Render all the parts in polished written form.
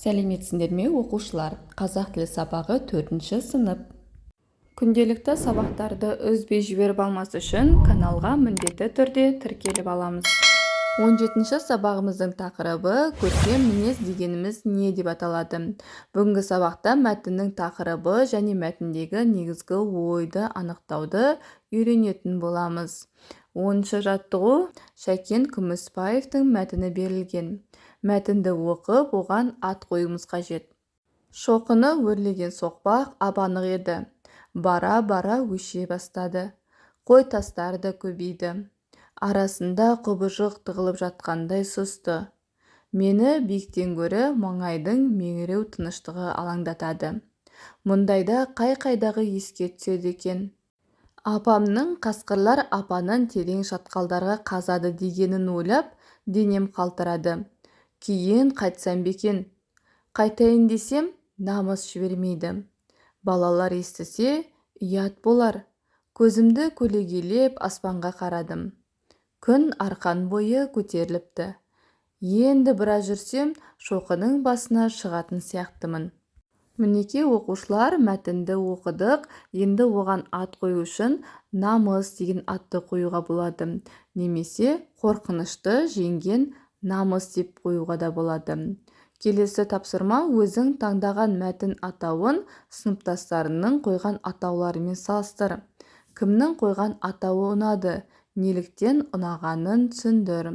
Сәлеметсіңдер ме оқушылар? Қазақ тілі сабағы 4-ші сынып. Күнделікті сабақтарды үзбей жіберіп алмас үшін каналға міндетті түрде тіркеліп аламыз. 17-ші сабағымыздың тақырыбы көркем мінез дегеніміз не деп аталады. Бүгінгі сабақта мәтіннің тақырыбы және мәтіндегі негізгі ойды анықтауды үйренетін боламыз. 10-шы жаттығу Шәкен Күмісбаевтың мәтіні берілген. Мәтінді оқып, оған ат қоюымыз қажет. Шоқыны өрлеген соқпақ абанық еді. Бара-бара өше бастады. Қой тастар да көбейді. Арасында құбыжық тығылып жатқандай сұсты. Мені биіктен гөрі маңайдың меңіреу тыныштығы алаңдатады. Мұндайда қай-қайдағы еске түседі екен. Апамның қасқырлар апанын терең шатқалдарға қазады дегенін ойлап, денем қалтырады. Кейін қайтсам бекен. Қайтайын десем, намыс жібермейді. Балалар естісе, ұят болар. Көзімді көлегейлеп аспанға қарадым. Күн арқан бойы көтеріліпті. Енді біраз жүрсем, шоқының басына шығатын сияқтымын. Мінеке оқушылар, мәтінді оқыдық, енді оған ат қою үшін намыс деген атты қоюға болады. Немесе қорқынышты жеңген намыс деп қоюға да болады. Келесі тапсырма өзің таңдаған мәтін атауын сыныптастарының қойған атауларымен салыстыр. Кімнің қойған атауы ұнады, неліктен ұнағанын түсіндір.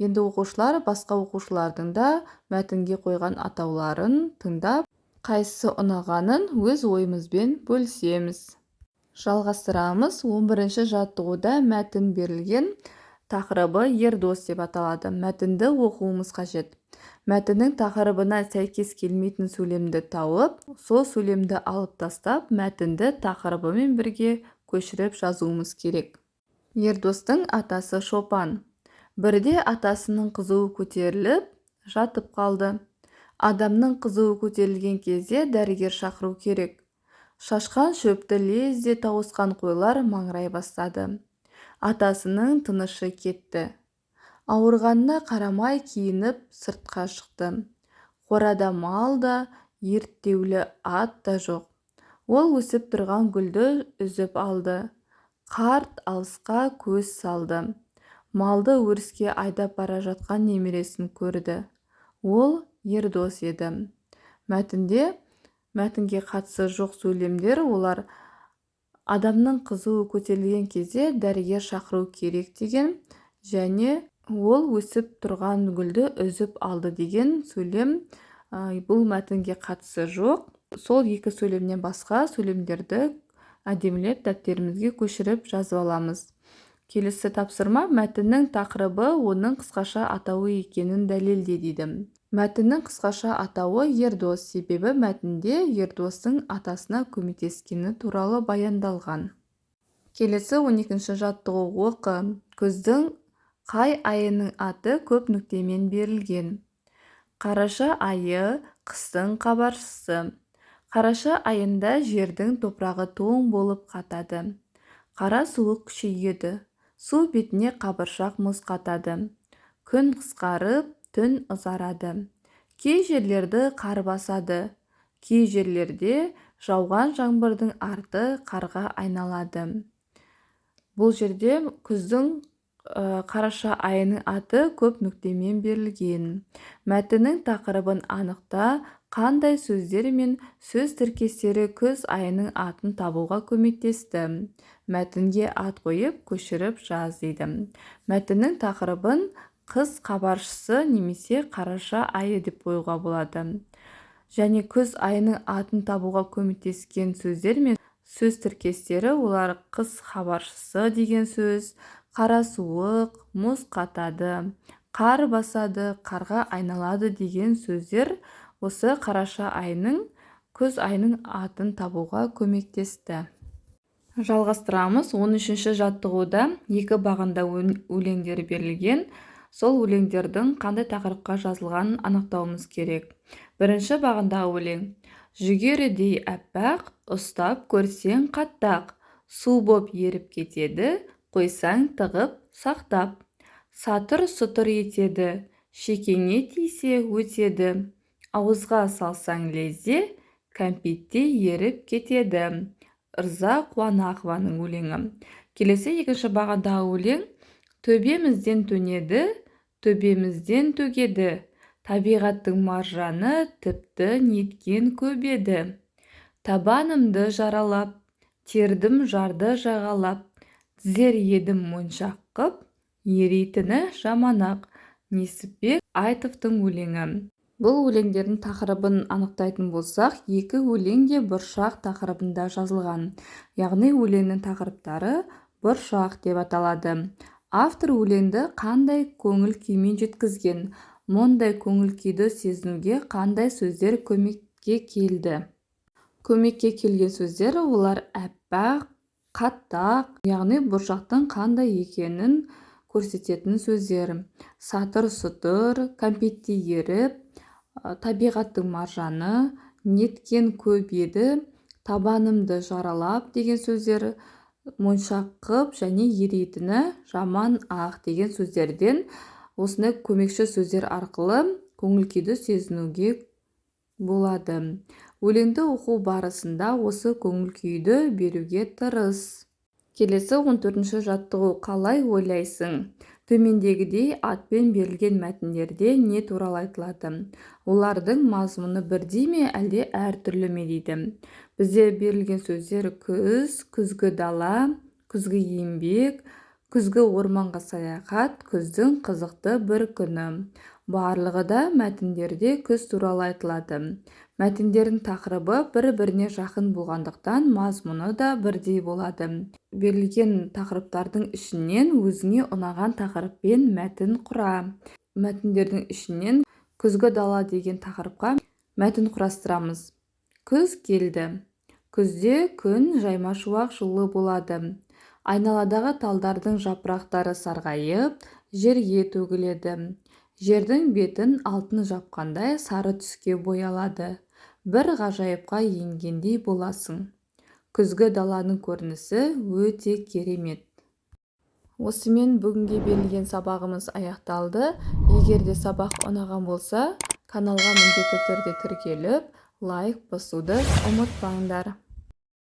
Енді оқушылар басқа оқушылардың да мәтінге қойған атауларын тыңдап, қайсысы ұнағанын өз ойымызбен бөлісеміз. Жалғастырамыз. 11-ші жаттығуда мәтін берілген. Тақырыбы ердос деп аталады. Мәтінді оқуымыз қажет. Мәтіннің тақырыбына сәйкес келмейтін сөйлемді тауып, сол сөйлемді алып тастап, мәтінді тақырыбымен бірге көшіріп жазуымыз керек. Ердостың атасы Шопан. Бірде атасының қызуы көтеріліп, жатып қалды. Адамның қызуы көтерілген кезде дәрігер шақыру керек. Шашқан шөпті лезде тауысқан қойлар маңырай бастады. Атасының тынышы кетті. Ауырғанына қарамай киініп сыртқа шықты. Қорада мал да, ерттеулі ат та жоқ. Ол өсіп тұрған гүлді үзіп алды. Қарт алысқа көз салды. Малды өріске айдап бара жатқан немересін көрді. Ол ердос еді. Мәтінге қатысы жоқ сөйлемдер олар адамның қызуы көтерілген кезде дәрігер шақыру керек деген, және ол өсіп тұрған гүлді үзіп алды деген сөйлем. Бұл мәтінге қатысы жоқ. Сол екі сөйлемнен басқа сөйлемдерді әдемілеп дәптерімізге көшіріп жазып аламыз. Келесі тапсырма мәтіннің тақырыбы оның қысқаша атауы екенін дәлелде дейді. Мәтіннің қысқаша атауы ердос, себебі мәтінде ердостың атасына көмектескені туралы баяндалған. Келесі 12-ші жаттығу оқы. Күздің қай айының аты көп нүктемен берілген. Қараша айы қыстың хабаршысы. Қараша айында жердің топырағы тоң болып қатады. Қара суық күшейеді. Су бетіне қабыршақ мұз қатады. Күн қысқарып, түн ұзарады. Кей жерлерді қар басады. Кей жерлерде жауған жаңбырдың арты қарға айналады. Бұл жерде күздің қараша айының аты көп нүктемен берілген. Мәтіннің тақырыбын анықта, қандай сөздер мен сөз тіркестері күз айының атын табуға көмектесті. Мәтінге ат қойып, көшіріп жаз дейді. Мәтіннің тақырыбын қыс хабаршысы немесе қараша айы деп қоюға болады. Және күз айының атын табуға көмектескен сөздер мен сөз тіркестері олар қыс хабаршысы деген сөз, қара суық, мұз қатады, қар басады, қарға айналады деген сөздер осы қараша айының, күз айының атын табуға көмектесті. Жалғастырамыз. 13-ші жаттығуда екі бағанда өлеңдер берілген. Сол өлеңдердің қандай тақырыпқа жазылғанын анықтауымыз керек. Бірінші бағандағы өлең. Жүгерідей әппақ, ұстап көрсең қаттақ, су боп еріп кетеді, қойсаң тығып сақтап. Сатыр-сұтыр етеді, шекеңе тисе өтеді, Ауызға салсаң лезде, кәмпитте еріп кетеді. Ырза Қуанақованың өлеңі. Келесі екінші бағандағы өлең. Төбемізден төнеді, төбемізден төгеді. Табиғаттың маржаны тіпті неткен көп еді. Табанымды жаралап, тердім жарды жағалап, тізер едім моншақ қып, ерейтіні жаманақ. Несіпбек Айтовтың өлеңі. Бұл өлеңдердің тақырыбын анықтайтын болсақ, екі өлең де бұршақ тақырыбында жазылған. Яғни өлеңнің тақырыптары бұршақ деп аталады. Автор өлеңді қандай көңіл күймен жеткізген, мұндай көңіл күйді сезінуге қандай сөздер көмекке келді? Көмекке келген сөздер олар әппақ, қаттақ, яғни бұршақтың қандай екенін көрсететін сөздер. Сатыр-сұтыр, кәмпитте еріп, табиғаттың маржаны, неткен көп еді, табанымды жаралап деген сөздер, моншақ қып және ерейтіні жаман ақ деген сөздерден осындай көмекші сөздер арқылы көңіл күйді сезінуге болады. Өлеңді оқу барысында осы көңіл күйді беруге тырыс. Келесі 14-ші жаттығу. Қалай ойлайсың? Төмендегідей атпен берілген мәтіндерде не туралы айтылады? Олардың мазмұны бірдей ме, әлде әртүрлі ме дейді. Бізде берілген сөздер күз, күзгі дала, күзгі еңбек, күзгі орманға саяхат, күздің қызықты бір күні. Барлығы да мәтіндерде күз туралы айтылады. Мәтіндердің тақырыбы бір-біріне жақын болғандықтан мазмұны да бірдей болады. Берілген тақырыптардың ішінен өзіңе ұнаған тақырыппен мәтін құра. Мәтіндердің ішінен күзгі дала деген тақырыпқа мәтін құрастырамыз. Күз келді. Күзде күн жайма-шуақ жылы болады. Айналадағы талдардың жапырақтары сарғайып, жерге төгіледі. Жердің бетін алтын жапқандай сары түске боялады. Бір ғажайыпқа енгендей боласың. Күзгі даланың көрінісі өте керемет. Осымен бүгінге берілген сабағымыз аяқталды. Егер де сабақ ұнаған болса, каналға міндетті түрде тіркеліп, лайк басуды ұмытпаңдар.